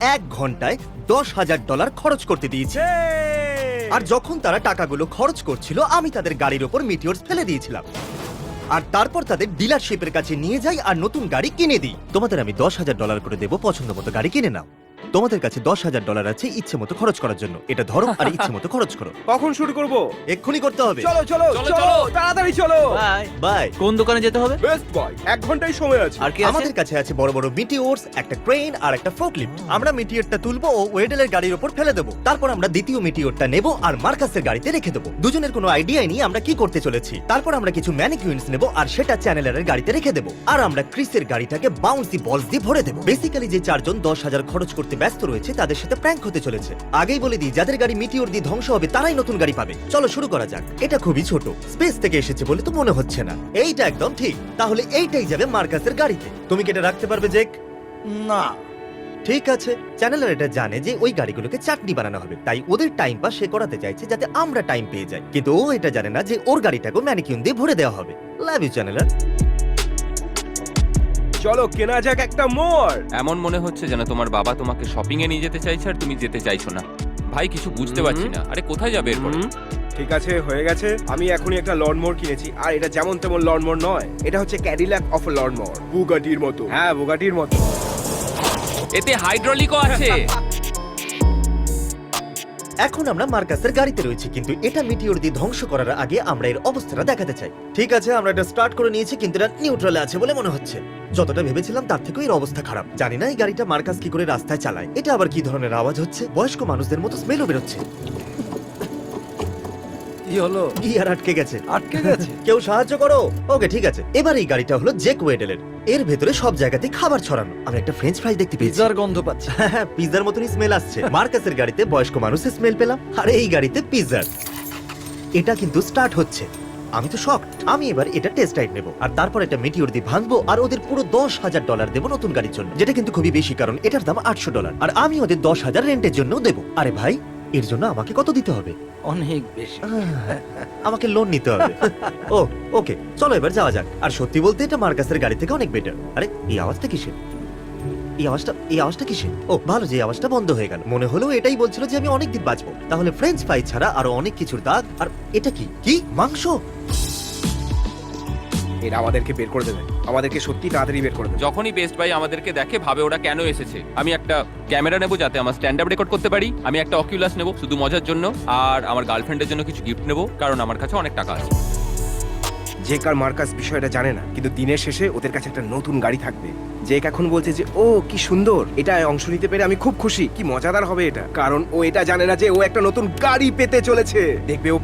1 ঘন্টায় $10,000 খরচ করতে দিয়েছি। আর যখন তারা টাকাগুলো খরচ করছিল আমি তাদের গাড়ির ওপর মিটিওরস ফেলে দিয়েছিলাম আর তারপর তাদের ডিলারশিপের কাছে নিয়ে যাই আর নতুন গাড়ি কিনে দিই। তোমাদের আমি $10,000 করে দেবো, পছন্দ মতো গাড়ি কিনে নাও। তোমাদের কাছে $10,000 আছে ইচ্ছে মতো খরচ করার জন্য। এটা ধরো আর ইচ্ছে মতো খরচ করো। কখন শুরু করব? এক্ষুনি করতে হবে। চলো চলো চলো তাড়াতাড়ি চলো। বাই। বাই। কোন দোকানে যেতে হবে? বেস্ট বয়, 1 ঘন্টায় সময় আছে। আর কি আছে? আমাদের কাছে আছে বড় বড় মিটিওরস, একটা ক্রেন আর একটা ফোর্কলিফট। আমরা মিটিওরটা তুলবো ও ওয়েডেলের গাড়ির উপর ফেলে দেবো। তারপর আমরা দ্বিতীয় মিটিওরটা নেব আর মার্কাসের গাড়িতে রেখে দেবো। দুজনের কোনো আইডিয়াই নেই আমরা কি করতে চলেছি। তারপর আমরা কিছু ম্যানিকুইন্স নেব আর সেটা চ্যানেলারের গাড়িতে রেখে দেবো। আর আমরা ক্রিসের গাড়িটাকে বাউন্সি বলস দিয়ে ভরে দেবো। বেসিক্যালি যে 4 জন 10,000 খরচ করতে ব্যস্ত রয়েছে তাদের সাথে প্র্যাঙ্ক হতে চলেছে। আগেই বলে দিই, যাদের গাড়ি মিটিওর দিয়ে ধ্বংস হবে তারাই নতুন গাড়ি পাবে। চলো শুরু করা যাক। এটা খুবই ছোট, স্পেস থেকে এসেছে বলে তো মনে হচ্ছে না। এইটা একদম ঠিক। তাহলে এইটাই যাবে মার্কাসের গাড়িতে। তুমি কি এটা রাখতে পারবে জেক? না। ঠিক আছে। চ্যানেলার এটা জানে যে ওই গাড়িগুলোকে চাটনি বানানো হবে, তাই ওদের টাইম পাস সে করাতে চাইছে যাতে আমরা টাইম পেয়ে যাই। কিন্তু ও এটা জানে না যে ওর গাড়িটাকে ম্যানিকিউন দিয়ে ভরে দেওয়া হবে। লাভ ইউ চ্যানেলার। চলো কেনা যাক একটা মোর। এমন মনে হচ্ছে যেন তোমার বাবা তোমাকে শপিং এ নিয়ে যেতে চাইছে আর তুমি যেতে চাইছো না। ভাই কিছু বুঝতে পারছি না। আরে কোথায় যাবে এরপর? ঠিক আছে, হয়ে গেছে। আমি এখনই একটা লনমোর কিনেছি আর এটা যেমন তেমন লনমোর নয়, এটা হচ্ছে ক্যাডিল্যাক অফ লনমোর। বুগাটির মতো। হ্যাঁ, বুগাটির মতো। এতে হাইড্রোলিকও আছে। এখন আমরা মার্কাসের গাড়িতে রয়েছি, কিন্তু এটা মিটিওর দিয়ে ধ্বংস করার আগে আমরা এর অবস্থাটা দেখাতে চাই। ঠিক আছে, আমরা এটা স্টার্ট করে নিয়েছি, কিন্তু এটা নিউট্রালে আছে বলে মনে হচ্ছে। যতটা ভেবেছিলাম তার থেকেও এর অবস্থা খারাপ। জানি না এই গাড়িটা মার্কাস কি করে রাস্তায় চালায়। এটা আবার কি ধরনের আওয়াজ হচ্ছে? বয়স্ক মানুষদের মতো স্মেলও বেরোচ্ছে। কি হলো? গিয়ার আটকে গেছে। আটকে গেছে? কেউ সাহায্য করো। ওকে ঠিক আছে। এবার এই গাড়িটা হলো জেক ওয়েডেলের। এর ভেতরে সব জায়গাতেই খাবার ছড়ানো। আমি একটা ফ্রেঞ্চ ফ্রাই দেখতে পেয়েছি। পিৎজার গন্ধ পাচ্ছি। হ্যাঁ, পিৎজার মতনই স্মেল আসছে। মার্কাসের গাড়িতে বয়স্ক মানুষের স্মেল পেলাম, আর এই গাড়িতে পিৎজার। এটা কিন্তু স্টার্ট হচ্ছে। আমি তো শক। আমি এবার এটা টেস্ট রাইড নেবো আর তারপর এটা মিটিওর দিয়ে ভাঙবো আর ওদের পুরো $10,000 দেবো নতুন গাড়ির জন্য, যেটা কিন্তু খুবই বেশি কারণ এটার দাম $800 আর আমি ওদের 10,000 রেন্টের জন্য দেবো। আরে ভাই, এর জন্য আমাকে কত দিতে হবে? অনেক বেশি। আমাকে লোন নিতে হবে। ও ওকে, চলো এবার যাওয়া যাক। আর সত্যি বলতে এটা মার্কাসের গাড়ি থেকে অনেক বেটার। আরে এই আওয়াজটা কিসের? এই আওয়াজটা কিসের? ও ভালো যে আওয়াজটা বন্ধ হয়ে গেল। মনে হলো এটাই বলছিল যে আমি অনেকদিন বাঁচবো। তাহলে ফ্রেঞ্চ ফ্রাই ছাড়া আরো অনেক কিছুর দাগ। আর এটা কি কি মাংস? এরা আমাদেরকে বের করে দেবে। আমাদেরকে সত্যি তাড়াতাড়ি বের করে দেবে। যখনই বেস্ট ভাই আমাদেরকে দেখে ভাবে ওরা কেন এসেছে। আমি একটা ক্যামেরা নেবো যাতে আমার স্ট্যান্ড আপ রেকর্ড করতে পারি। আমি একটা অকিউলাস নেবো শুধু মজার জন্য। আর আমার গার্লফ্রেন্ডের জন্য কিছু গিফট নেবো, কারণ আমার কাছে অনেক টাকা আছে। জেক আর মার্কাস বিষয়টা জানে না, কিন্তু দিনের শেষে ওদের কাছে একটা নতুন গাড়ি থাকবে। জেক এখন বলছে যে ও কি সুন্দর, এটা অংশ নিতে পেরে আমি খুব খুশি। কি মজাদার হবে এটা, কারণ ও এটা জানে না যে ও একটা নতুন গাড়ি পেতে চলেছে। দেখবে ও